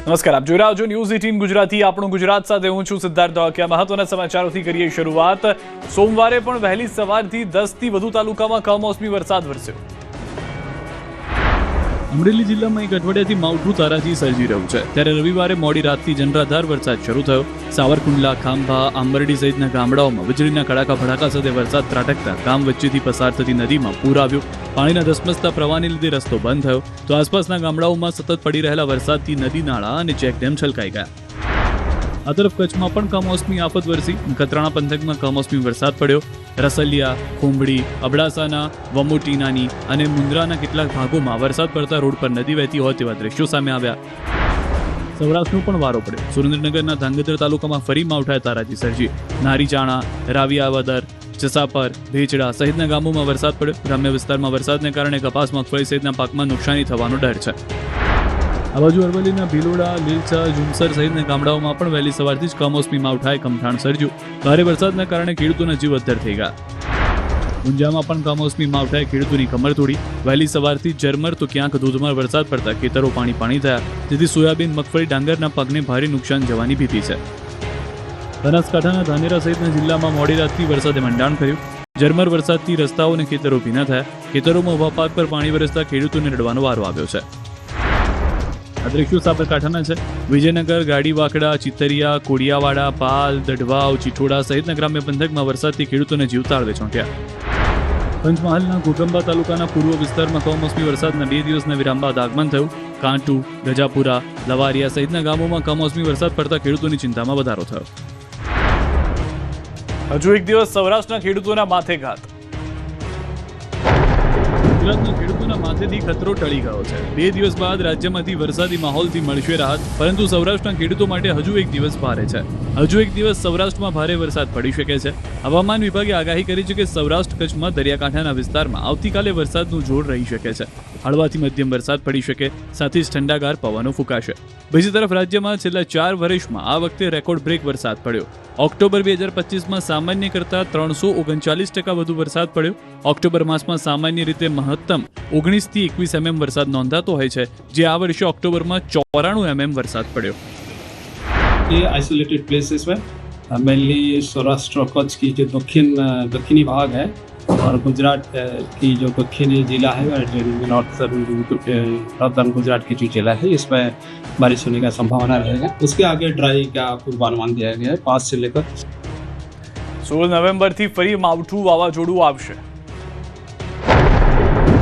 નમસ્કાર, આપ જોઈ રહ્યા છો ન્યૂઝ 18 ગુજરાતી. આપણું ગુજરાત સાથે હું છું સિદ્ધાર્થ ધોળકિયા. મહત્વના સમાચારોથી કરીએ શરૂઆત. સોમવારે પણ વહેલી સવારથી 10 થી વધુ તાલુકામાં કમોસમી વરસાદ વરસ્યો. અમરેલી જિલ્લામાં એક અઠવાડિયાથી માવઠું તારાજી સર્જી રહ્યું છે, ત્યારે રવિવારે મોડી રાતથી જનરાધાર વરસાદ શરૂ થયો. સાવરકુંડલા, ખાંભા, આંબરડી સહિતના ગામડાઓમાં વીજળીના કડાકા ભડાકા સાથે વરસાદ ત્રાટકતા ગામ વચ્ચેથી પસાર થતી નદીમાં પૂર આવ્યું. પાણીના ધસમસતા પ્રવાહને લીધે રસ્તો બંધ થયો, તો આસપાસના ગામડાઓમાં સતત પડી રહેલા વરસાદથી નદી નાળા અને ચેકડેમ છલકાઈ ગયા. આ તરફ કચ્છમાં પણ કમોસમી આફત વરસી. નખત્રાણા પંથકમાં કમોસમી વરસાદ પડ્યો. રસલિયા, ખુંબડી, અબડાસાના, વમોટીનાની અને મુન્દ્રાના કેટલાક ભાગોમાં વરસાદ પડતા રોડ પર નદી વહેતી હોય તેવા દ્રશ્યો સામે આવ્યા. સૌરાષ્ટ્રનો પણ વારો પડ્યો. સુરેન્દ્રનગરના ધાંગધ્રા તાલુકામાં ફરી માવઠાએ તારાજી સર્જી. નારીચાણા, રાવિયાવદર, જસાપર, ભેચડા સહિતના ગામોમાં વરસાદ પડ્યો. ગ્રામ્ય વિસ્તારમાં વરસાદને કારણે કપાસ, મગફળી સહિતના પાકમાં નુકસાની થવાનો ડર છે. આ બાજુ અરવલ્લીના ભીલોડા, લીલછા, ઝુમસર સહિતના ગામડાઓમાં પણ વહેલી સવારથી જ કમોસમી માવઠાએ કમઠાણ સર્જ્યું. ભારે વરસાદના કારણે ખેડૂતોના જીવ અદ્ધર થઈ ગયા. ઊંઝામાં પણ કમોસમી માવઠાએ ખેડૂતોની કમર તોડી. વહેલી સવારથી ઝરમર તો ક્યાંક ધોધમાર વરસાદ પડતા ખેતરો પાણી થયા, જેથી સોયાબીન, મગફળી, ડાંગરના પાકને ભારે નુકસાન જવાની ભીતિ છે. બનાસકાંઠાના ધાનેરા સહિતના જિલ્લામાં મોડી રાતથી વરસાદે મંડાણ કર્યું. ઝરમર વરસાદથી રસ્તાઓ અને ખેતરો ભીના થયા. ખેતરોમાં ઉભા પાક પર પાણી વરસતા ખેડૂતોને રડવાનો વારો આવ્યો છે. આ દ્રશ્યો સાબરકાંઠાના છે. વિજયનગર, ગાડીવાકડા, ચિતરિયા, કોડિયાવાડા, પાલ, દઢવાવ, ચિઠોડા સહિતના ગ્રામ્ય પંથકમાં વરસાદથી ખેડૂતોને જીવ તાળવે ચોંટ્યા. પંચમહાલના ઘોગંબા તાલુકાના પૂર્વ વિસ્તારમાં કમોસમી વરસાદના 2 દિવસના વિરામ બાદ આગમન થયું. કાંટુ, ગજાપુરા, લવારિયા સહિતના ગામોમાં કમોસમી વરસાદ પડતા ખેડૂતોની ચિંતામાં વધારો થયો. હજુ એક દિવસ સૌરાષ્ટ્રના ખેડૂતોના માથે ઘાત. ગુજરાતના ખેડૂતોના માથેથી ખતરો ટળી ગયો છે. 2 દિવસ બાદ રાજ્યમાંથી વરસાદી માહોલથી મળશે રાહત, પરંતુ સૌરાષ્ટ્રના ખેડૂતો માટે હજુ એક દિવસ ભારે છે. હજુ એક દિવસ સૌરાષ્ટ્રમાં ભારે વરસાદ પડી શકે છે. હવામાન વિભાગે આગાહી કરી છે કે સૌરાષ્ટ્ર કચ્છમાં દરિયાકાંઠાના વિસ્તારમાં આવતીકાલે વરસાદનું જોર રહી શકે છે. હળવાથી મધ્યમ વરસાદ પડી શકે, સાથે જ ઠંડાગાર પવનો ફૂંકાશે. બીજી તરફ રાજ્યમાં છેલ્લા 4 વર્ષમાં આ વખતે રેકોર્ડ બ્રેક વરસાદ પડ્યો. ઓક્ટોબર 2025માં સામાન્ય કરતાં 339% વધુ વરસાદ પડ્યો. ઓક્ટોબર માસમાં સામાન્ય રીતે મહત્તમ 19 થી 21 mm વરસાદ નોંધાતો હોય છે, જે આ વર્ષે ઓક્ટોબરમાં 94 mm वरसाद पड़ो. ये आइसोलेटेड प्लेसेस में मेनली सौराष्ट्र और कच्छ की जो दक्षिणी भाग है और गुजरात की जो दक्षिणी जिला है नॉर्थर्न गुजरात की जो जिला है इसमें बारिश होने का संभावना रहेगा. उसके आगे ड्राई का पूर्वानुमान दिया गया है 5 से लेकर 16 નવેમ્બરથી ફરી માવઠું વાવાઝોડું આવશે.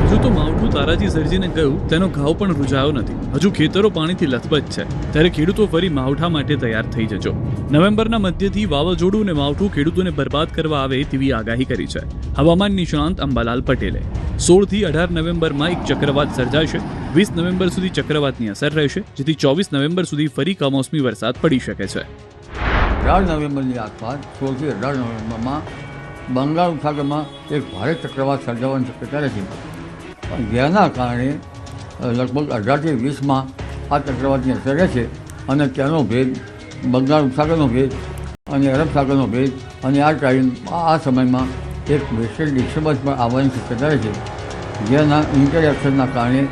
હજુ તો માવઠું તારાજી સર્જીને ગયું, તેનો ઘાવ પણ રૂજાયો નથી. હજુ ખેતરો પાણીથી લથબથ છે, ત્યારે ખેડૂતો ફરી માવઠા માટે તૈયાર થઈ જજો. નવેમ્બરના મધ્યથી વાવાઝોડું અને માવઠું ખેડૂતોને બરબાદ કરવા આવે તેવી આગાહી કરી છે હવામાન નિષ્ણાંત અંબાલાલ પટેલે. 16 થી 18 નવેમ્બરમાં એક ચક્રવાત સર્જાશે. 20 નવેમ્બર સુધી ચક્રવાતની અસર રહેશે, જેથી 24 નવેમ્બર સુધી ફરી કમોસમી વરસાદ પડી શકે છે. 18 નવેમ્બરની આસપાસ 16 થી 18 નવેમ્બરમાં બંગાળ ઉપસાગરમાં એક ભારે ચક્રવાત સર્જાવાની શક્યતા રહેશે, જેના કારણે લગભગ 18 થી 20માં આ ચક્રવાતની અસર રહેશે અને તેનો ભેદ બંગાળ ઉપસાગરનો ભેદ અને અરબ સાગરનો ભેદ અને આ સમયમાં એક વેસ્ટર્ન ડિસ્ટર્બન્સ પણ આવવાની શક્યતા રહેશે, જેના ઇન્ટરેક્શનના કારણે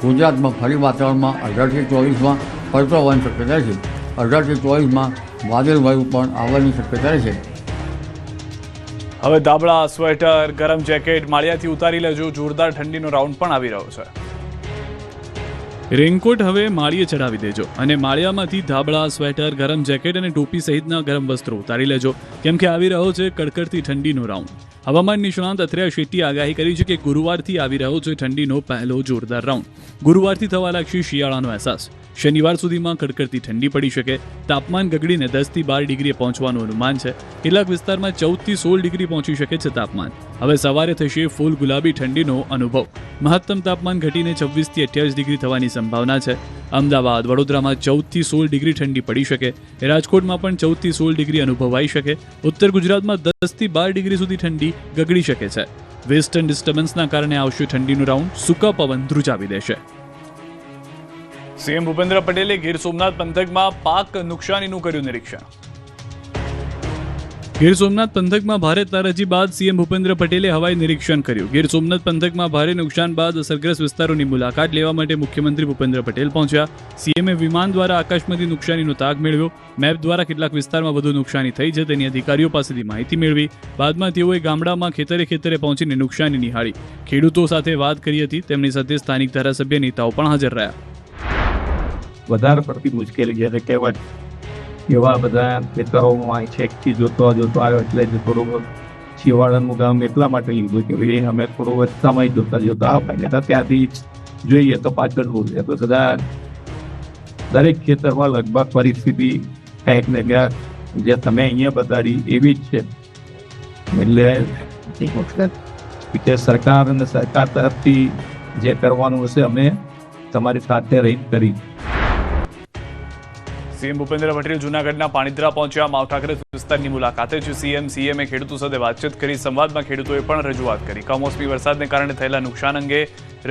ગુજરાતમાં ફરી વાતાવરણમાં 18 થી 24માં પલટો આવવાની શક્યતા રહેશે. 18 થી 24માં વાદળવાયુ પણ આવવાની શક્યતા રહેશે. હવે ધાબળા, સ્વેટર, ગરમ જેકેટ માળિયાથી ઉતારી લેજો. જોરદાર ઠંડીનો રાઉન્ડ પણ આવી રહ્યો છે. રેનકોટ હવે માળીએ ચડાવી દેજો અને માળિયામાંથી ધાબળા, સ્વેટર, ગરમ જેકેટ અને ટોપી સહિતના ગરમ વસ્ત્રો ઉતારી લેજો, કેમ કે આવી રહ્યો છે કડકડતી ઠંડીનો રાઉન્ડ. હવામાન નિષ્ણાંત અથર્યા શેટ્ટીએ આગાહી કરી છે કે ગુરુવારથી આવી રહ્યો છે ઠંડીનો પહેલો જોરદાર રાઉન્ડ. ગુરુવારથી થવા લાગશે શિયાળાનો અહેસાસ. શનિવાર સુધીમાં કડકડતી ઠંડી પડી શકે. તાપમાન ગગડીને 10 થી 12 ડિગ્રીએ પહોંચવાનું અનુમાન છે. કેટલાક વિસ્તારમાં 14 થી 16 ડિગ્રી પહોંચી શકે છે તાપમાન. હવે સવારે થશે ફૂલ ગુલાબી ઠંડીનો અનુભવ. મહત્તમ તાપમાન ઘટીને 26 થી 28 ડિગ્રી થવાની સંભાવના છે. અમદાવાદ, વડોદરામાં 14 થી 16 ડિગ્રી ઠંડી પડી શકે. રાજકોટમાં પણ 14 થી 16 ડિગ્રી અનુભવાઈ શકે. ઉત્તર ગુજરાતમાં 10 થી 12 ડિગ્રી સુધી ઠંડી ગગડી શકે છે. વેસ્ટર્ન ડિસ્ટર્બન્સના કારણે આવશે ઠંડીનું રાઉન્ડ. સૂકા પવન ધ્રુજાવી દેશે. સીએમ ભૂપેન્દ્ર પટેલે ગીર સોમનાથ પંથકમાં પાક નુકસાનીનું કર્યું નિરીક્ષણ. ગીર સોમનાથ પંથકમાં ભારે તારાજી બાદ સીએમ ભૂપેન્દ્ર પટેલે હવાઈ નિરીક્ષણ કર્યું. ગીર સોમનાથ પંથકમાં ભારે નુકસાન બાદ અસરગ્રસ્ત વિસ્તારોની મુલાકાત લેવા માટે મુખ્યમંત્રી ભૂપેન્દ્ર પટેલ પહોંચ્યા. સીએમએ વિમાન દ્વારા આકાશમાંથી નુકસાનીનો તાગ મેળવ્યો. મેપ દ્વારા કેટલાક વિસ્તારમાં વધુ નુકસાની થઈ છે તેની અધિકારીઓ પાસેથી માહિતી મેળવી. બાદમાં તેઓએ ગામડામાં ખેતરે પહોંચીને નુકસાની નિહાળી. ખેડૂતો સાથે વાત કરી હતી. તેમની સાથે સ્થાનિક ધારાસભ્ય નેતાઓ પણ હાજર રહ્યા. વધારે પડતી મુશ્કેલી જ્યારે કહેવાય એવા બધા ખેતરોમાં છેકથી જોતો આવ્યો એટલે જ થોડું છેવાડાનું ગામ એટલા માટે લીધું કે ભાઈ અમે થોડો સમય જોતા આવ્યા ત્યાંથી જોઈએ તો પાછળ બોલીએ તો બધા દરેક ખેતરમાં લગભગ પરિસ્થિતિ કંઈક ને ક્યાંક જે તમે અહીંયા બતાડી એવી જ છે. એટલે સરકાર અને સરકાર તરફથી જે કરવાનું હશે અમે તમારી સાથે રહીને કરી. સીએમ ભૂપેન્દ્ર પટેલ જૂનાગઢના પાણીદ્રા પહોંચ્યા. માવઠાગ્રસ્ત વિસ્તારની મુલાકાતે છે સીએમએ ખેડૂતો સાથે વાતચીત કરી. સંવાદમાં ખેડૂતોએ પણ રજૂઆત કરી. કમોસમી વરસાદને કારણે થયેલા નુકસાન અંગે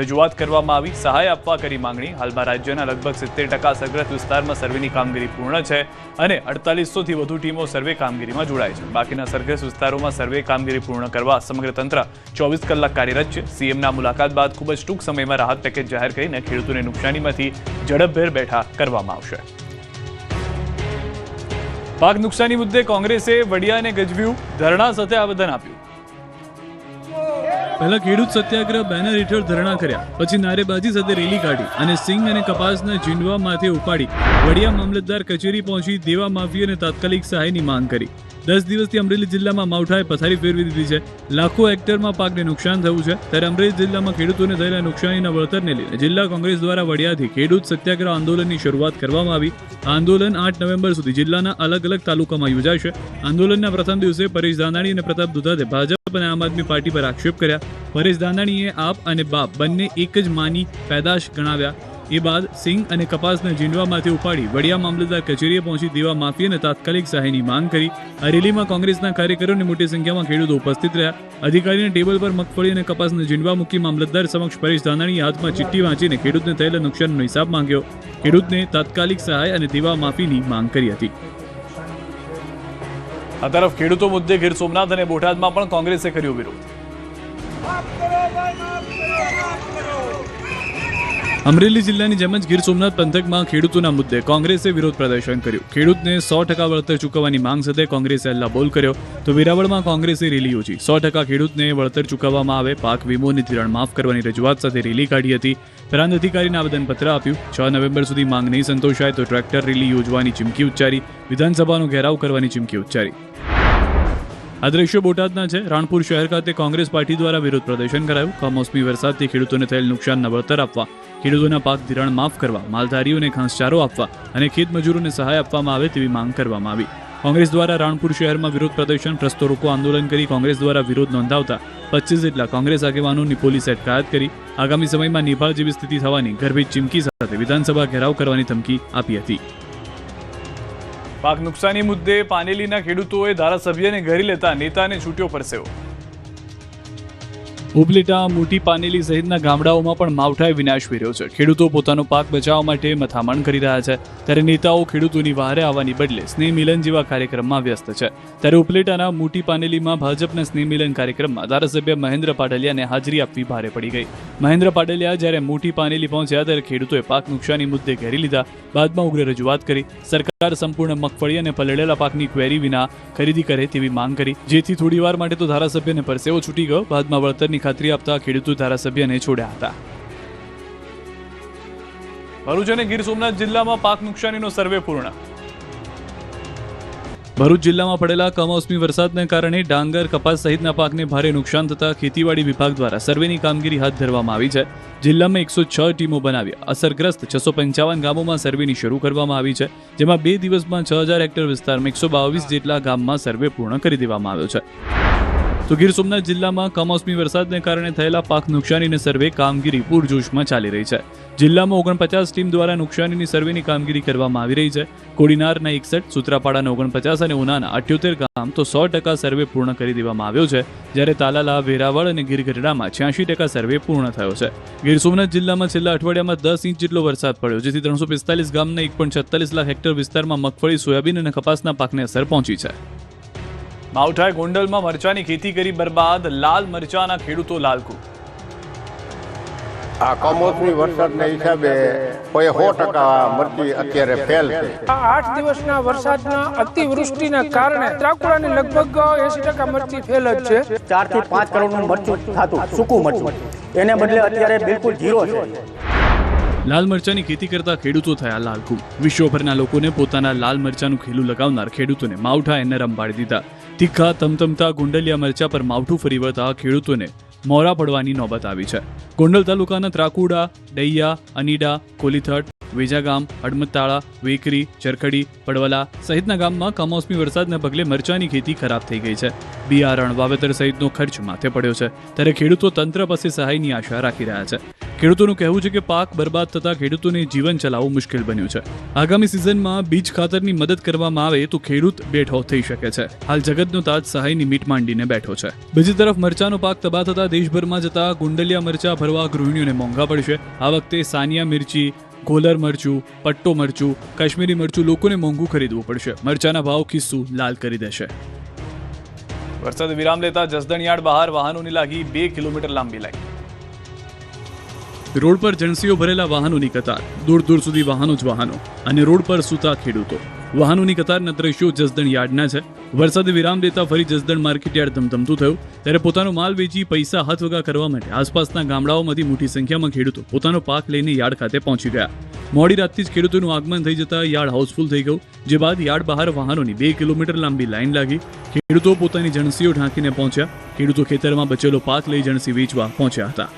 રજૂઆત કરવામાં આવી. સહાય આપવા કરી માંગણી. હાલમાં રાજ્યના લગભગ 70% અસરગ્રસ્ત વિસ્તારમાં સર્વેની કામગીરી પૂર્ણ છે અને 4800થી વધુ ટીમો સર્વે કામગીરીમાં જોડાય છે. બાકીના અસરગ્રસ્ત વિસ્તારોમાં સર્વે કામગીરી પૂર્ણ કરવા સમગ્ર તંત્ર 24 કલાક કાર્યરત છે. સીએમના મુલાકાત બાદ ખૂબ જ ટૂંક સમયમાં રાહત પેકેજ જાહેર કરીને ખેડૂતોને નુકસાનીમાંથી ઝડપભેર બેઠા કરવામાં આવશે. પાક નુકસાની મુદ્દે કોંગ્રેસે વડિયાને ગજવ્યું. ધરણા સાથે આવેદન આપ્યું. પહેલા ખેડૂત સત્યાગ્રહ બેનર હેઠળ ધરણા કર્યા, પછી નારેબાજી સાથે રેલી કાઢી અને સિંગ અને કપાસના ઝીંડવા માથે ઉપાડી વડિયા મામલતદાર કચેરી પહોંચી દેવા માફી અને તાત્કાલિક સહાયની માંગ કરી. 10 દિવસથી અમરેલી જિલ્લામાં માવઠાએ પથારી ફેરવી દીધી છે. લાખો હેક્ટરમાં પાકને નુકસાન થયું છે. ત્યારે અમરેલી જિલ્લામાં ખેડૂતોને થયેલા નુકસાનીના વળતરને લઈને જિલ્લા કોંગ્રેસ દ્વારા વડિયાથી ખેડૂત સત્યાગ્રહ આંદોલનની શરૂઆત કરવામાં આવી. આંદોલન 8 નવેમ્બર સુધી જિલ્લાના અલગ અલગ તાલુકામાં યોજાશે. આંદોલનના પ્રથમ દિવસે પરેશ દાનાણી અને પ્રતાપ દુધાતે ભાજપ અને આમ આદમી પાર્ટી પર આક્ષેપ કર્યા. પરેશ દાનાણીએ આપ અને બાપ બંને એક જ માની પેદાશ ગણાવ્યા. એ બાદ સિંગ અને કપાસના ઝીંડવામાંથી ઉપાડી વડિયા મામલતદાર કચેરીએ પહોંચી દેવા માફી અને તાત્કાલિક સહાયની માંગ કરી. આ રેલીમાં કોંગ્રેસના કાર્યકરોને મોટી સંખ્યામાં ખેડૂતો ઉપસ્થિત રહ્યા. અધિકારીને ટેબલ પર મગફળી અને કપાસના ઝીંડવા મૂકી મામલતદાર સમક્ષ પરેશ દાનાણીએ હાથમાં ચિઠ્ઠી વાંચીને ખેડૂતને થયેલા નુકસાનનો હિસાબ માંગ્યો. ખેડૂતને તાત્કાલિક સહાય અને દેવા માફીની માંગ કરી હતી. આ તરફ ખેડૂતો મુદ્દે ગીર સોમનાથ અને બોટાદમાં પણ કોંગ્રેસે કર્યો વિરોધ. અમરેલી જિલ્લાની જેમ જ ગીર સોમનાથ પંથકમાં ખેડૂતોના મુદ્દે કોંગ્રેસે વિરોધ પ્રદર્શન કર્યું. ખેડૂતને 100% વળતર ચૂકવવાની માંગ સાથે કોંગ્રેસે હલ્લાબોલ કર્યો. તો વેરાવળમાં કોંગ્રેસે રેલી યોજી. 100% ખેડૂતને વળતર ચૂકવવામાં આવે, પાક વીમોની ધિરાણ માફ કરવાની રજૂઆત સાથે રેલી કાઢી હતી. પ્રાંત અધિકારીને આવેદનપત્ર આપ્યું. 6 નવેમ્બર સુધી માંગ નહીં સંતોષાય તો ટ્રેક્ટર રેલી યોજવાની ચીમકી ઉચ્ચારી. વિધાનસભાનો ઘેરાવ કરવાની ચીમકી ઉચ્ચારી. આ દ્રશ્યો બોટાદના છે. રાણપુર શહેર ખાતે કોંગ્રેસ પાર્ટી દ્વારા વિરોધ પ્રદર્શન કરાયું. કમોસમી વરસાદથી ખેડૂતોને થયેલ નુકસાનના વળતર આપવા, ખેડૂતોના પાક ધિરાણ માફ કરવા, માલધારીઓને ઘાસચારો આપવા અને ખેત મજૂરોને સહાય આપવામાં આવે તેવી માંગ કરવામાં આવી. કોંગ્રેસ દ્વારા રાણપુર શહેરમાં વિરોધ પ્રદર્શન, રસ્તો રોકો આંદોલન કરી કોંગ્રેસ દ્વારા વિરોધ નોંધાવતા 25 જેટલા કોંગ્રેસ આગેવાનોની પોલીસે અટકાયત કરી. આગામી સમયમાં નેપાળ જેવી સ્થિતિ થવાની ગર્ભિત ચીમકી સાથે વિધાનસભા ઘેરાવ કરવાની ધમકી આપી હતી. પાક નુકસાની મુદ્દે પાનેલીના ખેડૂતોએ ધારાસભ્યને ઘેરી લેતા નેતાને છૂટ્યો પરસેવો. ઉપલેટા, મોટી પાનેલી સહિતના ગામડાઓમાં પણ માવઠાએ વિનાશ વેર્યો છે. ખેડૂતો પોતાનો પાક બચાવવા માટે મથામણ કરી રહ્યા છે. ત્યારે નેતાઓ ખેડૂતોની વહારે આવવાની બદલે સ્નેહ મિલન જેવા કાર્યક્રમમાં વ્યસ્ત છે. ત્યારે ઉપલેટાના મોટી પાનેલીમાં ભાજપના સ્નેહ મિલન કાર્યક્રમમાં ધારાસભ્ય મહેન્દ્ર પાડલિયાને હાજરી આપવી ભારે પડી ગઈ. મહેન્દ્ર પાડલિયા જ્યારે મોટી પાનેલી પહોંચ્યા ત્યારે ખેડૂતોએ પાક નુકસાની મુદ્દે ઘેરી લીધા. બાદમાં ઉગ્ર રજૂઆત કરી. સરકાર સંપૂર્ણ મગફળી અને પલળેલા પાકની ક્વેરી વિના ખરીદી કરે તેવી માંગ કરી, જેથી થોડીવાર માટે તો ધારાસભ્યને પરસેવો છૂટી ગયો. બાદમાં વળતરની ખાતરી આપતા ખેડૂતો ધારાસભ્યને છોડ્યા હતા. ભરૂચ અને ગીર સોમનાથ જિલ્લામાં પાક નુકસાનીનો સર્વે પૂર્ણ. ભરૂચ જિલ્લામાં પડેલા કમોસમી વરસાદને કારણે ડાંગર, કપાસ સહિતના પાકને ભારે નુકસાન થતા ખેતીવાડી વિભાગ દ્વારા સર્વેની કામગીરી હાથ ધરવામાં આવી છે. જિલ્લામાં 106 ટીમો બનાવી અસરગ્રસ્ત 655 ગામોમાં સર્વેની શરૂ કરવામાં આવી છે, જેમાં 2 દિવસમાં 6000 હેક્ટર વિસ્તારમાં 122 જેટલા ગામમાં સર્વે પૂર્ણ કરી દેવામાં આવ્યો છે. તો ગીર સોમનાથ જિલ્લામાં કમોસમી વરસાદને કારણે થયેલા પાક નુકસાનીની સર્વે કામગીરી પૂરજોશમાં ચાલી રહી છે. જિલ્લામાં 49 ટીમ દ્વારા નુકસાનીની સર્વેની કામગીરી કરવામાં આવી રહી છે. કોડીનારના 61, સૂત્રાપાડાના 49 અને ઉનાના 78 ગામ તો 100% સર્વે પૂર્ણ કરી દેવામાં આવ્યો છે. જ્યારે તાલાલા, વેરાવળ અને ગીરગઢડામાં 86% સર્વે પૂર્ણ થયો છે. ગીર સોમનાથ જિલ્લામાં છેલ્લા અઠવાડિયામાં 10 ઇંચ જેટલો વરસાદ પડ્યો, જેથી 345 ગામના 1.46 લાખ હેક્ટર વિસ્તારમાં મગફળી, સોયાબીન અને કપાસના પાકને અસર પહોંચી છે. માવઠાએ ગોંડલમાં મરચાની ખેતી કરી બરબાદ, લાલ મરચાના ખેડૂતો લાલકુ. આ કમોસમી વરસાદના હિસાબે કોઈ 100% મરચી અત્યારે ફેલ છે. આ 8 દિવસના વરસાદના અતિવૃષ્ટિના કારણે ત્રાકુડાની લગભગ 80% મરચી ફેલ જ છે. 4 થી 5 કરોડનું મરચું થતું સૂકું મરચું, એને બદલે અત્યારે બિલકુલ ઝીરો છે. લાલ મરચાની ખેતી કરતા ખેડૂતો થયા લાલકુ. વિશ્વભરના લોકોને પોતાના લાલ મરચાનું ખેલું લગાવનાર ખેડૂતોને માવઠાએ નરમ પાડી દીધા. તીખા તમતમતા ગોંડલિયા મરચા પર માવઠું ફરી વળતા ખેડૂતોને મોરા પડવાની નોબત આવી છે. ગોંડલ તાલુકાના ત્રાકુડા, ડૈયા, અનીડા, કોલીથટ, વેજાગામ, હડમતાળા, વેકરી, ચરખડી, પડવલા સહિતના ગામમાં કમોસમી વરસાદના પગલે મરચાની ખેતી ખરાબ થઈ ગઈ છે. બિયારણ, વાવેતર સહિતનો ખર્ચ માથે પડ્યો છે, ત્યારે ખેડૂતો તંત્ર પાસે સહાયની આશા રાખી રહ્યા છે. ખેડૂતોનું કહેવું છે કે પાક બરબાદ થતા ખેડૂતોને જીવન ચલાવવું મુશ્કેલ બન્યું છે. આગામી સિઝનમાં બીજ ખાતરની મદદ કરવામાં આવે તો ખેડૂત બેઠો થઈ શકે છે. હાલ જગતનો તાજ સહાયની મીટ માંડીને બેઠો છે. બીજી તરફ મરચાનો પાક તબાહ થતા દેશભરમાં જતા ગોંડલિયા મરચા ભરવા ગૃહિણીઓને મોંઘા પડશે. આ વખતે સાનિયા મિર્ચી, ગોલર મરચું, પટ્ટો મરચું, કાશ્મીરી મરચું લોકોને મોંઘું ખરીદવું પડશે. મરચાના ભાવ ખિસ્સું લાલ કરી દેશે. વરસાદ વિરામ લેતા જસદણ યાર્ડ બહાર વાહનોની લાગી 2 કિલોમીટર લાંબી લાઈન. રોડ પર જણસીઓ ભરેલા વાહનોની કતાર, દૂર દૂર સુધી વાહનો જ વાહનો અને રોડ પર સૂતા ખેડૂતો. વાહનોની કતારના દ્રશ્યો જસદણ યાર્ડના છે. વરસાદે વિરામ દેતા ફરી જસદણ માર્કેટ યાર્ડ ધમધમતું થયું. ત્યારે પોતાનો માલ વેચી પૈસા હાથવગા કરવા માટે આસપાસના ગામડાઓમાંથી મોટી સંખ્યામાં ખેડૂતો પોતાનો પાક લઈને યાર્ડ ખાતે પહોંચી ગયા. મોડી રાતથી જ ખેડૂતોનું આગમન થઈ જતા યાર્ડ હાઉસફુલ થઈ ગયું, જે બાદ યાર્ડ બહાર વાહનોની 2 કિલોમીટર લાંબી લાઈન લાગી. ખેડૂતો પોતાની જણસીઓ ઢાંકીને પહોંચ્યા. ખેડૂતો ખેતરમાં બચેલો પાક લઈ જણસી વેચવા પહોંચ્યા હતા.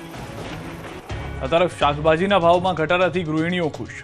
આ તરફ શાકભાજીના ભાવમાં ઘટાડાથી ગૃહિણીઓ ખુશ.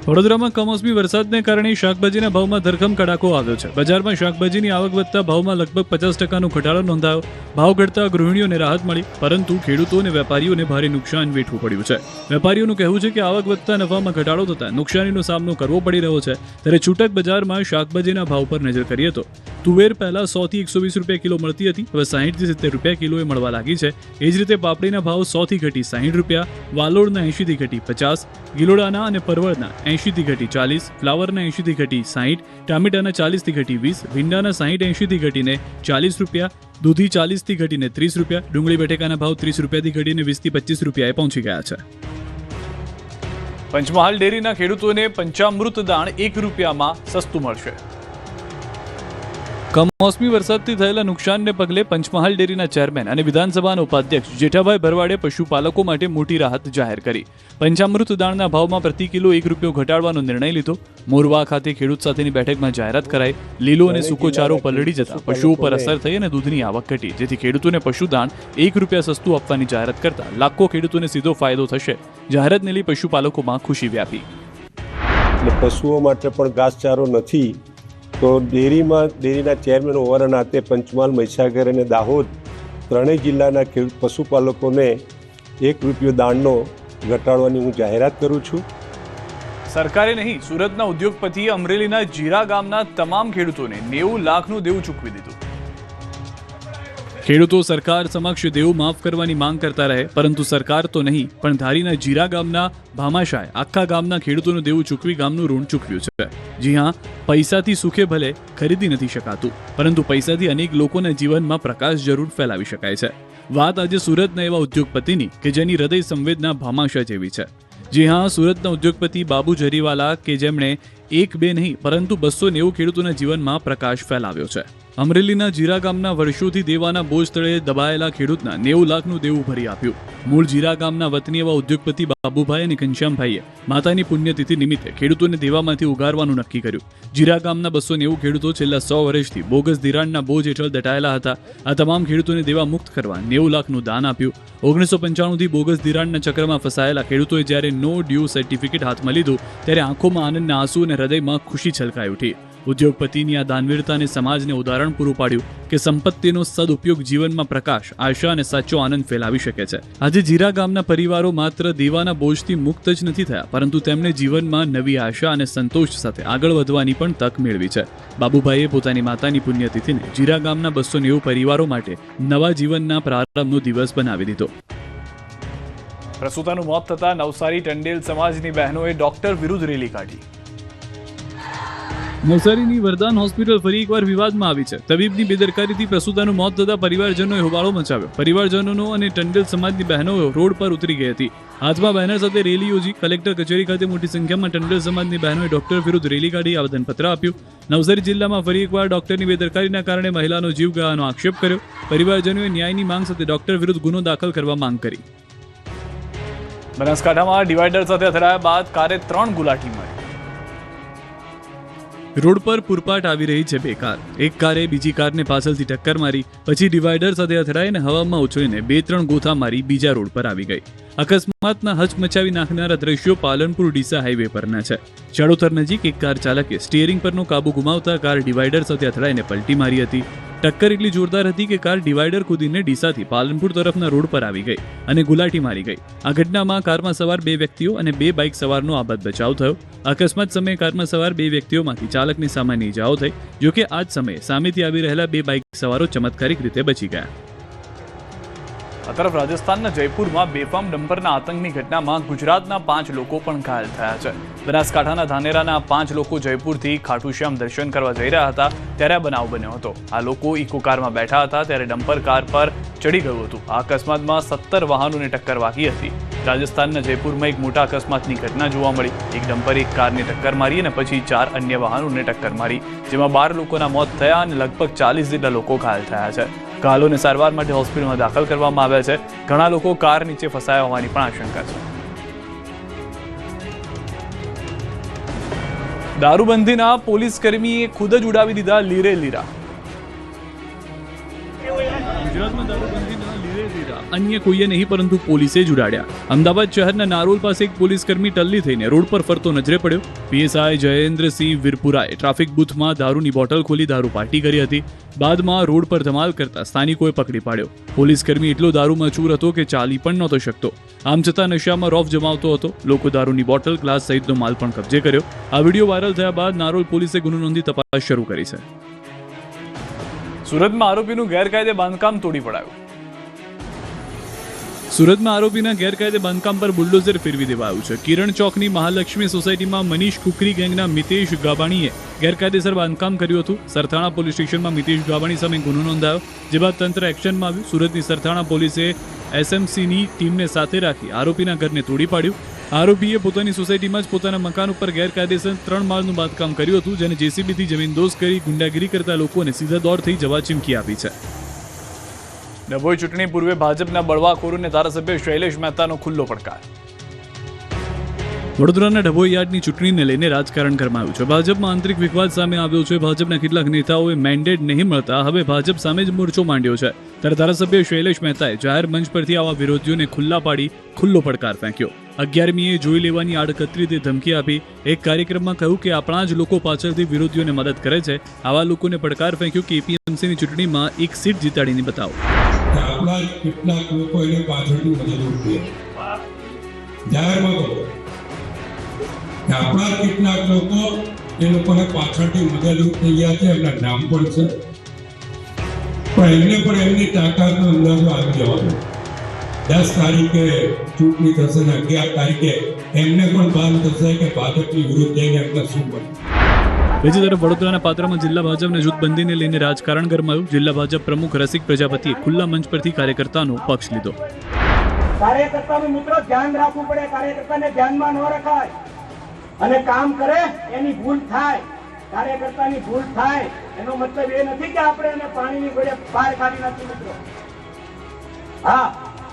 વડોદરામાં કમોસમી વરસાદને કારણે શાકભાજીના ભાવમાં ધરખમ કડાકો આવ્યો છે. બજારમાં શાકભાજીની આવક વધતા ભાવમાં લગભગ 50%નો ઘટાડો નોંધાયો. ભાવ ઘટતા ગૃહિણીઓને રાહત મળી, પરંતુ ખેડૂતો અને વેપારીઓને ભારે નુકસાન વેઠવું પડ્યું છે. વેપારીઓનું કહેવું છે કે આવક વધતા નફામાં ઘટાડો થતા નુકસાનીનો સામનો કરવો પડી રહ્યો છે. ત્યારે છૂટક બજારમાં શાકભાજીના ભાવ પર નજર કરીએ તો તુવેર પહેલા 100 થી 120 રૂપિયા કિલો મળતી હતી, હવે 60 થી 70 રૂપિયા કિલોએ મળવા લાગી છે. એ જ રીતે પાપડીના ભાવ 100 થી ઘટી 60 રૂપિયા, વાલોડના 80 થી ઘટી 50, ગિલોડાના અને પરવળના 80 થી ઘટી 40, ફ્લાવરના 80 થી ઘટી 60, ટામેટાના 40 થી ઘટી 20, ભીંડાના 60-80 થી ઘટીને 40 રૂપિયા, દૂધી 40 થી ઘટીને 30 રૂપિયા, ડુંગળી બટેકાના ભાવ 30 રૂપિયાથી ઘટીને 20 થી 25 રૂપિયાએ પહોંચી ગયા છે. પંચમહાલ ડેરીના ખેડૂતોને પંચામૃત દાણ 1 રૂપિયામાં સસ્તું મળશે. કમોસમી વરસાદથી થયેલા નુકસાનને પગલે પંચમહાલ ડેરીના ચેરમેન અને વિધાનસભાના ઉપાધ્યક્ષ જેઠાભાઈ ભરવાડે પશુપાલકો માટે મોટી રાહત જાહેર કરી. પંચામૃત દાણના ભાવમાં પ્રતિ કિલો 1 રૂપિયો ઘટાડવાનો નિર્ણય લીધો. મોરવા ખાતે ખેડૂત સાથેની બેઠકમાં જાહેરાત કરાઈ. લીલો અને સૂકો ચારો પલળી જતા પશુઓ પર અસર થઈ અને દૂધની આવક ઘટી, જેથી ખેડૂતોને પશુદાણ 1 રૂપિયા સસ્તું આપવાની જાહેરાત કરતા લાખો ખેડૂતોને સીધો ફાયદો થશે. જાહેરાતને લઈ પશુપાલકોમાં ખુશી વ્યાપી. પશુઓ માટે પણ ઘાસચારો નથી, તો ડેરીના ચેરમેન હોવાના નાતે પંચમહાલ, મહીસાગર અને દાહોદ ત્રણેય જિલ્લાના ખેડૂત પશુપાલકોને 1 રૂપિયો દાણનો ઘટાડવાની હું જાહેરાત કરું છું. સરકારે નહીં, સુરતના ઉદ્યોગપતિએ અમરેલીના જીરા ગામના તમામ ખેડૂતોને 90 લાખનું દેવું ચૂકવી દીધું. ખેડૂતો સરકાર સમક્ષ દેવું માફ કરવાની માંગ કરતા રહે, પરંતુ સરકાર તો નહીં પણ ધારીના જીરા ગામના ભામાશાએ આખા ગામના ખેડૂતોનું દેવું ચૂકવી ગામનું ઋણ ચૂકવ્યું છે. જી હા, પૈસાથી સુખે ભલે ખરીદી નથી શકાતું, પરંતુ પૈસાથી અનેક લોકોના જીવનમાં પ્રકાશ જરૂર ફેલાવી શકાય છે. વાત આજે સુરતના એવા ઉદ્યોગપતિની કે જેની હૃદય સંવેદના ભામાશા જેવી છે. જી હા, સુરતના ઉદ્યોગપતિ બાબુ જરીવાલા કે જેમણે 1-2 નહીં પરંતુ 290 ખેડૂતોના જીવનમાં પ્રકાશ ફેલાવ્યો છે. અમરેલીના જીરા ગામના વર્ષોથી દેવાના બોજ તળે દબાયેલા ખેડૂતના 90 લાખનું દેવું ભરી આપ્યું. મૂળ જીરા ગામના વતની એવા ઉદ્યોગપતિ બાબુભાઈ અને ઘનશ્યામભાઈએ માતાની પુણ્યતિથિ નિમિત્તે ખેડૂતોને દેવામાંથી ઉગારવાનું નક્કી કર્યું. જીરા ગામના 290 ખેડૂતો છેલ્લા 100 વર્ષથી બોગસ ધિરાણના બોજ હેઠળ દટાયેલા હતા. આ તમામ ખેડૂતોને દેવા મુક્ત કરવા 90 લાખનું દાન આપ્યું. 1995થી બોગસ ધિરાણના ચક્રમાં ફસાયેલા ખેડૂતોએ જ્યારે નો ડ્યુ સર્ટિફિકેટ હાથમાં લીધું, ત્યારે આંખોમાં આનંદના આંસુ અને હૃદયમાં ખુશી છલકાઈ ઉઠી. ઉદ્યોગપતિની આ દાનવીરતાને સમાજને ઉદાહરણ પૂરું પાડ્યું કે સંપત્તિનો સદુપયોગ જીવનમાં પ્રકાશ, આશા અને સાચો આનંદ ફેલાવી શકે છે. આજે જીરા ગામના પરિવારો માત્ર દેવાના બોજથી મુક્ત જ નથી થયા, પરંતુ તેમણે જીવનમાં નવી આશા અને સંતોષ સાથે આગળ વધવાની પણ તક મેળવી છે. બાબુભાઈએ પોતાની માતાની પુણ્યતિથિને જીરા ગામના 290 પરિવારો માટે નવા જીવનના પ્રારંભનો દિવસ બનાવી દીધો. પ્રસૂતાનું મોત થતા નવસારી ટંડેલ સમાજની બહેનોએ ડોક્ટર વિરુદ્ધ રેલી કાઢી. નવસારીની વરદાન હોસ્પિટલ ફરી એકવાર વિવાદમાં આવી છે. તબીબની બેદરકારીથી પ્રસૂતાનું મોત થતા પરિવારજનોએ હોબાળો મચાવ્યો. પરિવારજનોનો અને ટંડેલ સમાજની બહેનો રોડ પર ઉતરી ગઈ હતી. હાથમાં બેનર સાથે રેલી યોજી કલેક્ટર કચેરી ખાતે મોટી સંખ્યામાં ટંડેલ સમાજની બહેનોએ ડોક્ટર વિરુદ્ધ રેલી કાઢી આવેદનપત્ર આપ્યું. નવસારી જિલ્લામાં ફરી એકવાર ડોક્ટરની બેદરકારીના કારણે મહિલાનો જીવ ગયાનો આક્ષેપ કર્યો. પરિવારજનોએ ન્યાયની માંગ સાથે ડોક્ટર વિરુદ્ધ ગુનો દાખલ કરવા માંગ કરી. બનાસકાંઠામાં ડિવાઈડર સાથે અથડાયા બાદ કારે 3 ગુલાટી મળી. રોડ પર પૂરપાટ આવી રહી છે 2 કાર. એક કારે બીજી કારને પાછળથી ટક્કર મારી, પછી ડિવાઈડર સાથે અથડાઈને હવામાં ઉછળીને 2-3 ગોથા મારી બીજા રોડ પર આવી ગઈ. અકસ્માતના હચમચાવી નાખનારા દ્રશ્યો પાલનપુર ડીસા હાઈવે પરના છે. ચડોતર નજીક એક કાર ચાલકે સ્ટીયરિંગ પરનો કાબુ ગુમાવતા કાર ડિવાઈડર સાથે અથડાઈને પલટી મારી હતી. ટક્કર એટલી જોરદાર હતી કે કાર ડિવાઈડર કૂદીને ડીસાથી પાલનપુર તરફના રોડ પર આવી ગઈ અને ગુલાટી મારી ગઈ. આ ઘટનામાં કારમાં સવાર 2 વ્યક્તિઓ અને 2 બાઇક સવારનો આબાદ બચાવ થયો. અકસ્માત સમયે કારમાં સવાર 2 વ્યક્તિઓમાંથી ચાલકની સામાન્ય ઈજાઓ થઈ. જોકે આ જ સમયે સામેથી આવી રહેલા 2 બાઇક સવારો ચમત્કારિક રીતે બચી ગયા. આ તરફ રાજસ્થાનના જયપુરમાં બેફામ ડમ્પરના આતંકની ઘટનામાં ગુજરાતના 5 લોકો પણ ઘાયલ થયા છે. બનાસકાંઠાના ધાનેરાના 5 લોકો જયપુરથી ખાટુશ્યામ દર્શન કરવા જઈ રહ્યા હતા ત્યારે આ બનાવ બન્યો હતો. આ લોકો ઇકો કારમાં બેઠા હતા ત્યારે ડમ્પર કાર પર ચડી ગયું હતું. આ અકસ્માતમાં 17 વાહનોને ટક્કર વાગી હતી. રાજસ્થાનના જયપુરમાં એક મોટા અકસ્માતની ઘટના જોવા મળી. એક ડમ્પર એક કારને ટક્કર મારી અને પછી 4 અન્ય વાહનોને ટક્કર મારી, જેમાં 12 લોકોના મોત થયા અને લગભગ 40 જેટલા લોકો ઘાયલ થયા છે. ઘાયલોને સારવાર માટે હોસ્પિટલમાં દાખલ કરવામાં આવ્યા છે. ઘણા લોકો કાર નીચે ફસાયા હોવાની પણ આશંકા છે. દારૂબંધીના પોલીસ કર્મીએ ખુદ જ ઉડાવી દીધા લીરે લીરા. ગુજરાતમાં દારૂબંધીના લીરે લીરા અન્ય કોઈએ નહીં પરંતુ પોલીસે જ ઉડાડ્યા. અમદાવાદ શહેરના નારોલ પાસે એક પોલીસકર્મી ટલ્લી થઈને રોડ પર ફરતો નજરે પડ્યો. પીએસઆઈ જયેન્દ્રસિંહ વીરપુરાએ ટ્રાફિક બૂથમાં દારૂની બોટલ ખોલી દારૂ પાર્ટી કરી હતી. બાદમાં રોડ પર ધમાલ કરતા સ્થાનિકોએ પકડી પાડ્યો. પોલીસકર્મી એટલો દારૂમાં ચૂર હતો કે ચાલી પણ નહોતો શકતો. આમ છતાં નશામાં રોફ જમાવતો હતો. લોકો દારૂની બોટલ, ગ્લાસ સહિતનો માલ પણ કબજે કર્યો. આ વિડીયો વાયરલ થયા બાદ નારોલ પોલીસે ગુનો નોંધી તપાસ શરૂ કરી છે. સુરતમાં આરોપીનું ગેરકાયદે બાંધકામ તોડી પડાયું. સુરતમાં આરોપીના ગેરકાયદે બાંધકામ પર બુલડોઝર ફેરવી દેવાયું છે. કિરણ ચોકની મહાલક્ષ્મી સોસાયટીમાં મનીષ કુકરી ગેંગના મિતેશ ગાબાણીએ ગેરકાયદેસર બાંધકામ કર્યું હતું. સરથાણા પોલીસ સ્ટેશનમાં મિતેશ ગાબાણી સામે ગુનો નોંધાયો, જે બાદ તંત્ર એક્શનમાં આવ્યું. સુરતની સરથાણા પોલીસે એસએમસીની ટીમને સાથે રાખી આરોપીના ઘરને તોડી પાડ્યું. આરોપીએ પોતાની સોસાયટીમાં જ પોતાના મકાન ઉપર ગેરકાયદેસર 3 માળનું બાંધકામ કર્યું હતું, જેને જેસીબીથી જમીનદોસ્ત કરી ગુંડાગીરી કરતા લોકોને સીધા દોર થઈ જવા ચીમકી આપી છે. ડભોઈ ચૂંટણી પૂર્વે ભાજપના બળવાખોરોને ધારાસભ્ય શૈલેષ મહેતાનો ખુલ્લો પડકાર. વડોદરાના ડભોઈ યાર્ડની ચૂંટણીને લઈને રાજકારણ ગરમાયું છે. ભાજપમાં આંતરિક વિવાદ સામે આવ્યો છે. ભાજપના કેટલાક નેતાઓએ મેન્ડેટ નહીં મળતા હવે ભાજપ સામે જ મોરચો માંડ્યો છે. ત્યારે ધારાસભ્ય શૈલેષ મહેતાએ જાહેર મંચ પરથી આવા વિરોધીઓને ખુલ્લા પાડી ખુલ્લો પડકાર ફેંક્યો. 11મીએ જોઈ લેવાની આડકતરી રીતે ધમકી આપી. એક કાર્યક્રમમાં કહ્યું કે આપણા જ લોકો પાછળથી વિરોધીઓને મદદ કરે છે. આવા લોકોને પડકાર ફેંક્યો કે એપીએમસીની ચૂંટણીમાં એક સીટ જીતાડીને બતાવો. આપણા કેટલાક લોકો એને પાછળથી મદદ ઉઠી જાહેરમાં કહો કે આપણા કેટલાક લોકો એ લોકોને પાછળથી મદદ થઈ ગયા છે. એમના નામ પણ છે, પણ એમને પણ એમની તાકાતનો અંદાજો આવી જવાનો. 10 તારીખે ચૂંટણી થશે ને 11 તારીખે એમને પણ ભાન થશે કે ભાજપની વિરુદ્ધ જઈને એમને શું બન્યું. બીજી તરફ વડોદરાના પાત્રમાં જિલ્લા ભાજપના જૂથબંધીને લઈને રાજકારણ ગરમાયું. જિલ્લા ભાજપ પ્રમુખ રસિક પ્રજાપતિએ ખુલ્લા મંચ પરથી કાર્યકર્તાનો પક્ષ લીધો. કાર્યકર્તાનું મિત્રો ધ્યાન રાખવું પડે. કાર્યકર્તાને ધ્યાનમાં ન રખાય અને કામ કરે એની ભૂલ થાય. કાર્યકર્તાની ભૂલ થાય એનો મતલબ એ નથી કે આપણે એને પાણીની ગોળે બહાર કાઢી નાખી મિત્રો. હા,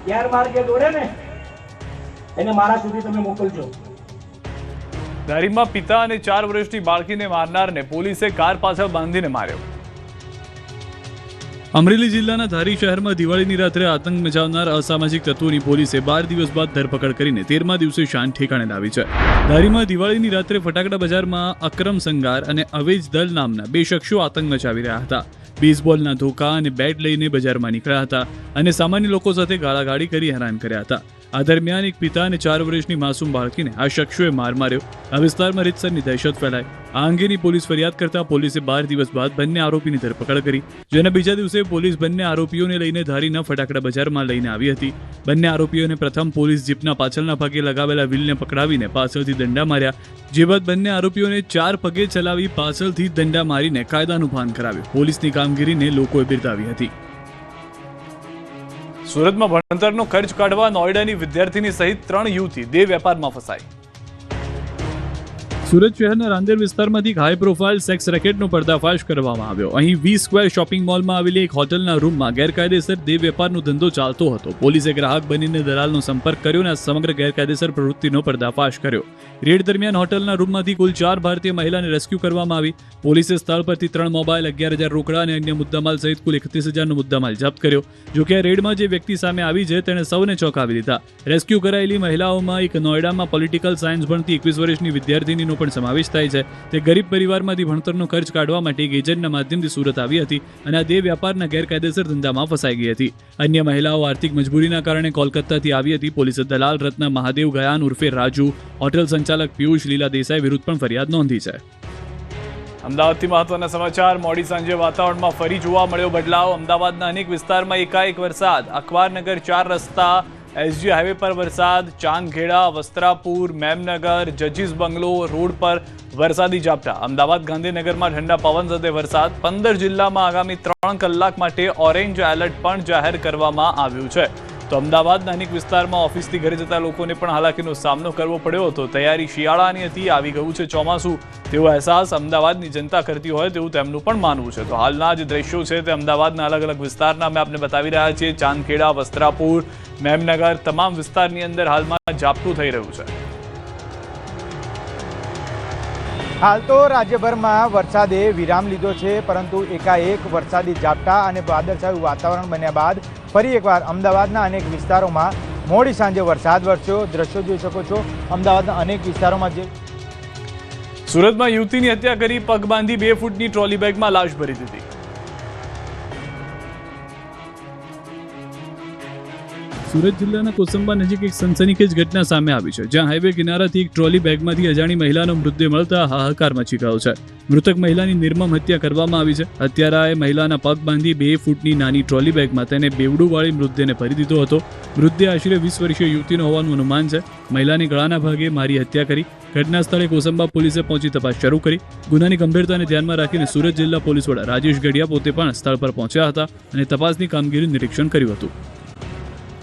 ગેરમાર્ગે દોરે ને એને મારા સુધી તમે મોકલજો. દારીમાં પિતા અને 4 વર્ષની બાળકીને મારનારને પોલીસે કાર પાછળ બાંધીને માર્યો. અમરેલી જિલ્લાના ધારી શહેરમાં દિવાળીની રાત્રે આતંક મચાવનાર અસામાજિક તત્વોની પોલીસે 12 દિવસ બાદ ધરપકડ કરીને 13મા દિવસે શાન ઠેકાણે લાવી છે. ધારીમાં દિવાળીની રાત્રે ફટાકડા બજારમાં અકરમ સંગાર અને અવેજ દલ નામના 2 શખ્સો આતંક મચાવી રહ્યા હતા. બેઝબોલના ધોકા અને બેટ લઈને બજારમાં નીકળ્યા હતા અને સામાન્ય લોકો સાથે ગાળાગાળી કરી હેરાન કર્યા હતા. આ દરમિયાન એક પિતા અને 4 વર્ષની માસૂમ બાળકીને આ શખ્સોએ માર માર્યો. આ વિસ્તારમાં રીતસરની દહેશત ફેલાઈ. આ અંગેની પોલીસ ફરિયાદ કરતા પોલીસે 12 દિવસ બાદ બંને આરોપીની ધરપકડ કરી, જેના બીજા દિવસે પોલીસ બંને આરોપીઓને લઈને ધારીના ફટાકડા બજારમાં લઈને આવી હતી. બંને આરોપીઓને પ્રથમ પોલીસ જીપના પાછળના ભાગે લગાવેલા વ્હીલને પકડાવીને પાછળથી દંડા માર્યા, જે બાદ બંને આરોપીઓને 4 પગે ચલાવી પાછળથી દંડા મારીને કાયદાનું ભાન કરાવ્યું. પોલીસની કામગીરીને લોકોએ બિરદાવી હતી. સુરતમાં ભણતરનો ખર્ચ કાઢવા નોઈડાની વિદ્યાર્થીની સહિત 3 યુવતી દેહ વેપારમાં ફસાઈ. સુરત શહેરના રાંદેર વિસ્તારમાંથી હાઈ પ્રોફાઇલ સેક્સ રેકેટનો પર્દાફાશ કરવામાં આવ્યો. અહીં વી સ્ક્વેર શોપિંગ મોલમાં આવેલી એક હોટલના રૂમમાં ગેરકાયદેસર દેહ વેપારનો ધંધો ચાલતો હતો. પોલીસે ગ્રાહક બનીને દલાલનો સંપર્ક કર્યો અને સમગ્ર ગેરકાયદેસર પ્રવૃત્તિનો પર્દાફાશ કર્યો. રેડ દરમિયાન હોટલના રૂમમાંથી કુલ 4 ભારતીય મહિલાને રેસ્ક્યુ કરવામાં આવી. પોલીસે સ્થળ પરથી 3 મોબાઈલ, 11,000 રોકડા અને અન્ય મુદ્દામાલ સહિત કુલ 31,000નો મુદ્દામાલ જપ્ત કર્યો. જોકે આ રેડમાં જે વ્યક્તિ સામે આવી છે તેણે સૌને ચોંકાવી દીધા. રેસ્ક્યુ કરાયેલી મહિલાઓમાં એક નોઈડામાં પોલિટિકલ સાયન્સ ભણતી 21 વર્ષની વિદ્યાર્થીનીનો પણ સમાવેશ થાય છે. તે ગરીબ પરિવારમાંથી ભણતરનો ખર્ચ કાઢવા માટે એક એજન્ટના માધ્યમથી સુરત આવી હતી અને આ દેહ વ્યાપારના ગેરકાયદેસર ધંધામાં ફસાઈ ગઈ હતી. અન્ય મહિલાઓ આર્થિક મજબૂરીના કારણે કોલકાતાથી આવી હતી. પોલીસે દલાલ રત્ન મહાદેવ ગયાન ઉર્ફે રાજુ, હોટેલ સંચાલક પિયુષ લીલા દેસાઈ વિરુદ્ધ પણ ફરિયાદ નોંધી છે. અમદાવાદથી મહત્વના સમાચાર. મોડી સાંજે વાતાવરણમાં ફરી જોવા મળ્યો બદલાવ. અમદાવાદના અનેક વિસ્તારમાં એકાએક વરસાદ. અખબારનગર 4 રસ્તા, એસજી હાઈવે પર વરસાદ. ચાંદખેડા, વસ્ત્રાપુર, મેમનગર, જજીસ બંગલો રોડ પર વરસાદી ઝાપટા. અમદાવાદ ગાંધીનગરમાં ઠંડા પવન સાથે વરસાદ. 15 જિલ્લામાં આગામી 3 કલાક માટે ઓરેન્જ એલર્ટ પણ જાહેર કરવામાં આવ્યું છે. તો અમદાવાદના અનેક વિસ્તારમાં ઓફિસથી ઘરે જતા લોકોને પણ હાલાકીનો સામનો કરવો પડ્યો હતો. તૈયારી શિયાળાની હતી. આવી ગયું છે ચોમાસું તેવો અહેસાસ અમદાવાદની જનતા કરતી હોય તેવું તેમનું પણ માનવું છે. તો હાલના જે દ્રશ્યો છે તે અમદાવાદના અલગ અલગ વિસ્તારના અમે આપને બતાવી રહ્યા છીએ. ચાંદખેડા, વસ્ત્રાપુર, મેમનગર તમામ વિસ્તારની અંદર હાલમાં ઝાપટું થઈ રહ્યું છે. હાલ તો રાજ્યભરમાં વરસાદે વિરામ લીધો છે, પરંતુ એકાએક વરસાદી ઝાપટા અને વાદળછાયું વાતાવરણ બન્યા બાદ ફરી એકવાર અમદાવાદના અનેક વિસ્તારોમાં મોડી સાંજે વરસાદ વરસ્યો. દ્રશ્યો જોઈ શકો છો અમદાવાદના અનેક વિસ્તારોમાં. જે સુરતમાં યુવતીની હત્યા કરી પગ બાંધી 2 ફૂટની ટ્રોલી બેગમાં લાશ ભરી દીધી. સુરત જિલ્લાના કોસંબા નજીક એક સનસનીખેજ ઘટના સામે આવી છે, જ્યાં હાઈવે કિનારાથી એક ટ્રોલી બેગમાંથી અજાણી મહિલાનો મૃતદેહ મળતા હાહાકાર મચી ગયો છે. મૃતક મહિલાની નિર્મમ હત્યા કરવામાં આવી છે. હત્યારાએ મહિલાના પગ બાંધી 2 ફૂટની નાની ટ્રોલી બેગમાં તેને બેવડું વાળી મૃતદેહને ભરી દીધો હતો. મૃતદેહ આશરે 20 વર્ષીય યુવતીનો હોવાનું અનુમાન છે. મહિલાની ગળાના ભાગે મારી હત્યા કરી. ઘટના સ્થળે કોસંબા પોલીસે પહોંચી તપાસ શરૂ કરી. ગુનાની ગંભીરતાને ધ્યાનમાં રાખીને સુરત જિલ્લા પોલીસ વડા રાજેશ ગઢિયા પોતે પણ સ્થળ પર પહોંચ્યા હતા અને તપાસની કામગીરીનું નિરીક્ષણ કર્યું હતું.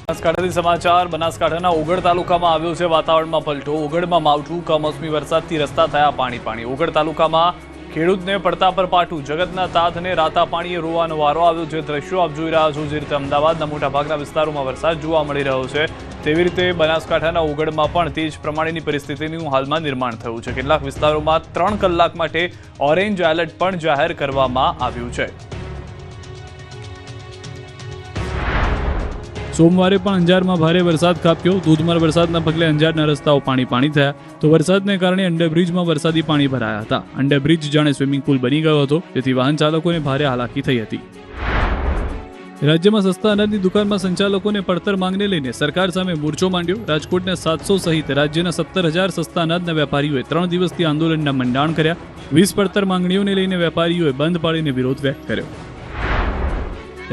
બનાસકાંઠાથી સમાચાર. બનાસકાંઠાના ઓગળ તાલુકામાં આવ્યો છે વાતાવરણમાં પલટો. ઓગળમાં માવઠું, કમોસમી વરસાદથી રસ્તા થયા પાણી. ઓગળ તાલુકામાં ખેડૂતને પડતા પર પાટું. જગતના તાતને રાતા પાણીએ રોવાનો વારો આવ્યો છે. દ્રશ્યો આપ જોઈ રહ્યા છો. જે રીતે અમદાવાદના મોટાભાગના વિસ્તારોમાં વરસાદ જોવા મળી રહ્યો છે, તેવી રીતે બનાસકાંઠાના ઓગળમાં પણ તે જ પ્રમાણેની પરિસ્થિતિનું હાલમાં નિર્માણ થયું છે. કેટલાક વિસ્તારોમાં 3 કલાક માટે ઓરેન્જ એલર્ટ પણ જાહેર કરવામાં આવ્યું છે. સોમવારે પણ અંજારમાં ભારે વરસાદ ખાબક્યો. ધોધમાર વરસાદના પગલે અંજારના રસ્તાઓ પાણી થયા. તો વરસાદને કારણે અંડરબ્રિજમાં વરસાદી પાણી ભરાયા હતા. અંડરબ્રિજ જાણે સ્વિમિંગ પુલ બની ગયો હતો, જેથી વાહન ચાલકોને ભારે હાલાકી થઈ હતી. રાજ્યમાં સસ્તા અનાજની દુકાનમાં સંચાલકોને પડતર માંગને લઈને સરકાર સામે મોરચો માંડ્યો. રાજકોટના 700 સહિત રાજ્યના 17,000 સસ્તા અનાજના વેપારીઓએ 3 દિવસથી આંદોલનના મંડાણ કર્યા. 20 પડતર માંગણીઓને લઈને વેપારીઓએ બંધ પાડીને વિરોધ વ્યક્ત કર્યો.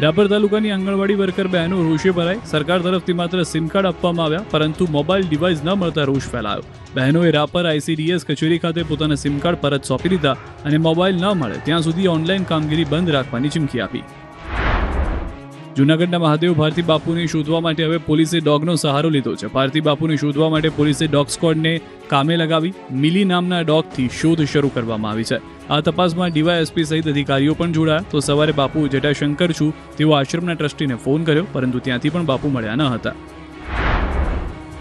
રાપર તાલુકાની આંગણવાડી વર્કર બહેનો રોષે ભરાઈ. સરકાર તરફથી માત્ર સિમ કાર્ડ આપવામાં આવ્યા, પરંતુ મોબાઈલ ડિવાઇસ ન મળતા રોષ ફેલાયો. બહેનોએ રાપર ICDS કચેરી ખાતે પોતાના સિમ કાર્ડ પરત સોંપી દીધા અને મોબાઈલ ન મળે ત્યાં સુધી ઓનલાઈન કામગીરી બંધ રાખવાની ચીમકી આપી. જૂનાગઢના મહાદેવ ભારતી બાપુને શોધવા માટે હવે પોલીસે ડોગનો સહારો લીધો છે. ભારતી બાપુને શોધવા માટે પોલીસે ડોગ સ્ક્વોડને કામે લગાવી મિલી નામના ડોગથી શોધ શરૂ કરવામાં આવી છે. આ તપાસમાં DYSP સહિત અધિકારીઓ પણ જોડાયા. તો સવારે બાપુ જટાશંકર છું તેવો આશ્રમના ટ્રસ્ટીને ફોન કર્યો, પરંતુ ત્યાંથી પણ બાપુ મળ્યા ન હતા.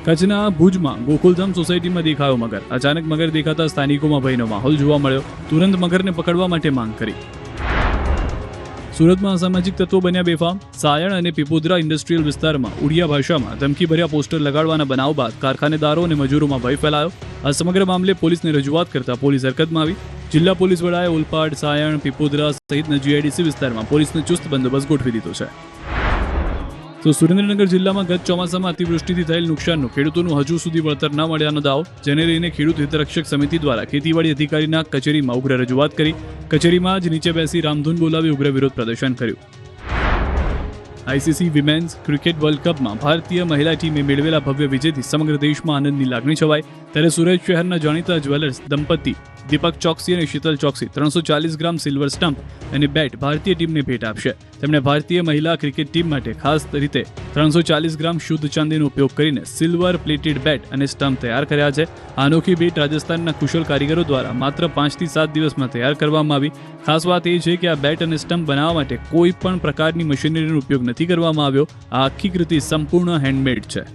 કચ્છના ભુજમાં ગોકુલધામ સોસાયટીમાં દેખાયો મગર. અચાનક મગર દેખાતા સ્થાનિકોમાં ભયનો માહોલ જોવા મળ્યો. તુરંત મગરને પકડવા માટે માંગ કરી. સુરતમાં અસામાજિક તત્વો બન્યા બેફામ. સાયણ અને પીપોદરા ઇન્ડસ્ટ્રીયલ વિસ્તારમાં ઉડિયા ભાષામાં ધમકીભર્યા પોસ્ટર લગાડવાના બનાવ બાદ કારખાનેદારો અને મજૂરોમાં ભય ફેલાયો. આ સમગ્ર મામલે પોલીસને રજૂઆત કરતા પોલીસ હરકતમાં આવી. જિલ્લા પોલીસ વડાએ ઓલપાડ, સાયણ, પીપોદરા સહિતના GIDC વિસ્તારમાં પોલીસનો ચુસ્ત બંદોબસ્ત ગોઠવી દીધો છે. તો સુરેન્દ્રનગર જિલ્લામાં ગત ચોમાસામાં અતિવૃષ્ટિથી થયેલ નુકસાનનું ખેડૂતોનું હજુ સુધી વળતર ન મળ્યાનો દાવો, જેને લઈને ખેડૂત હિતરક્ષક સમિતિ દ્વારા ખેતીવાડી અધિકારીના કચેરીમાં ઉગ્ર રજૂઆત કરી. કચેરીમાં જ નીચે બેસી રામધૂન બોલાવી ઉગ્ર વિરોધ પ્રદર્શન કર્યું. આઈસીસી વિમેન્સ ક્રિકેટ વર્લ્ડ કપમાં ભારતીય મહિલા ટીમે મેળવેલા ભવ્ય વિજયથી સમગ્ર દેશમાં આનંદની લાગણી છવાઈ. ત્યારે સુરત શહેરના જાણીતા જ્વેલર્સ દંપતી દીપક ચોકસી અને શીતલ ચોકસી 340 ગ્રામ સિલ્વર સ્ટમ્પ અને બેટ ભારતીય ટીમને ભેટ આપશે. તેમણે ભારતીય મહિલા ક્રિકેટ ટીમ માટે ખાસ રીતે 340 ગ્રામ શુદ્ધ ચાંદીનો ઉપયોગ કરીને સિલ્વર પ્લેટેડ બેટ અને સ્ટમ્પ તૈયાર કર્યા છે. આ અનોખી ભેટ રાજસ્થાનના કુશળ કારીગરો દ્વારા માત્ર 5 થી 7 દિવસમાં તૈયાર કરવામાં આવી. ખાસ વાત એ છે કે આ બેટ અને સ્ટમ્પ બનાવવા માટે કોઈ પણ પ્રકારની મશીનરીનો ઉપયોગ નથી કરવામાં આવ્યો. આ આખી કૃતિ સંપૂર્ણ હેન્ડમેડ છે.